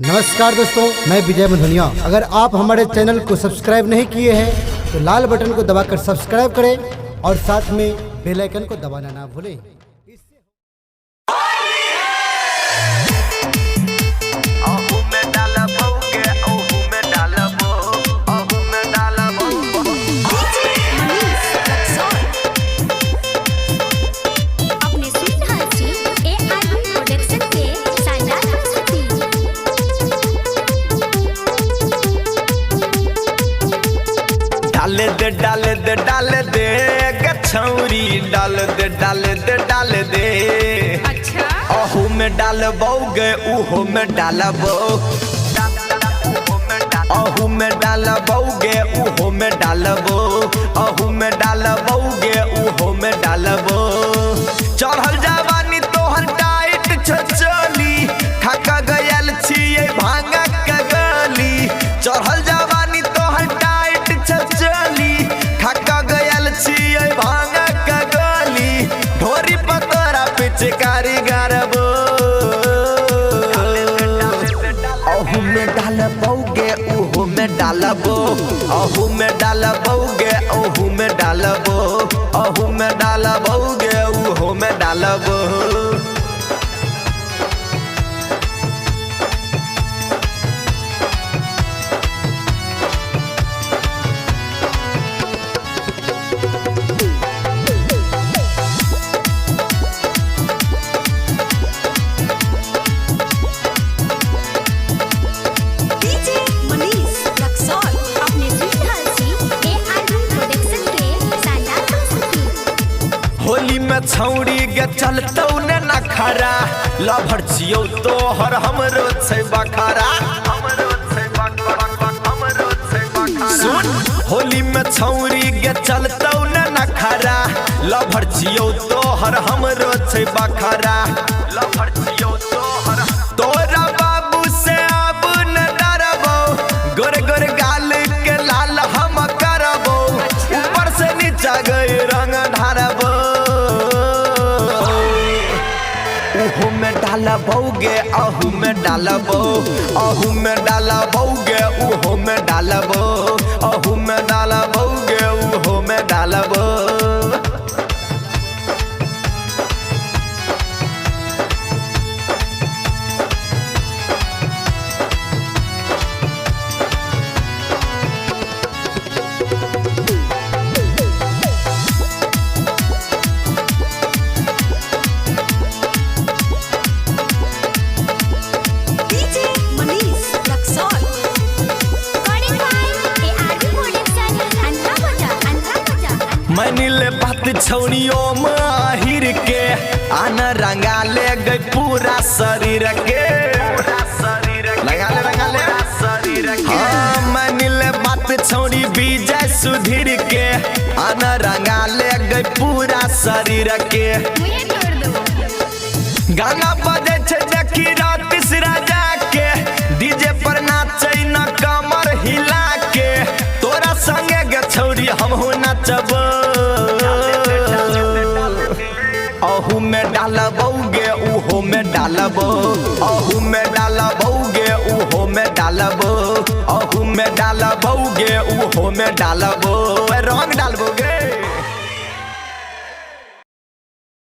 नमस्कार दोस्तों, मैं विजय मधुनिया। अगर आप हमारे चैनल को सब्सक्राइब नहीं किए हैं तो लाल बटन को दबाकर सब्सक्राइब करें और साथ में बेल आइकन को दबाना ना भूलें। डाल दे गछौरी डाल दे अच्छा अहू में डालबोगे उहो में डालबो अहू में डालबोगे उहो में डालबो अहू में डालबोगे उहो में डालबो चढ़ल जवानी तोहर टाइट छचली खाका गयल छिए भांगा के गली चढ़ल जवानी तोहर टाइट छचली खाका गयल छिए भांगा के गली ढोरी पतरा पिचकारी गरबो अहू में डालबोगे उहो में डालबो अहू में डालबोगे अहू में डालबो अहू में डालबोगे उहो में डालबो होली में छौड़ी गे चलतौ ने नखरा लभर छियौ तोहर हमरो छै बखरा सुन होली में छौड़ी गे चलतौ ने नखरा लभर छियौ तोहर हमरो छै बखरा लभर छियौ तोहर तोरा बाबू से अब न डरबो गोर गोर गाल के लाल हम करबो ऊपर से नीचा गई रंग ढारबो अहू में डालबोगे अहू में डालबो अहू में डालबोगे उहो में डालबो अहू में डालबोगे उहो में डालबो मनीले बात छौड़ियों माहिर के आना रंगा ले गई पूरा शरीर के लगा ले हाँ मनीले बात छौड़ी विजय सुधीर के आना रंगा ले गई पूरा शरीर के गाना बजे छे जखी रात राजा के डीजे पर नाचे न कमर हिला के तोरा संगे गे छौड़ी हमहू नचब अहू में डालबोगे उहो में डालबो अहू में डालबोगे उहो में डालबो अहू में डालबोगे उहो में डालबो रंग डालबोगे।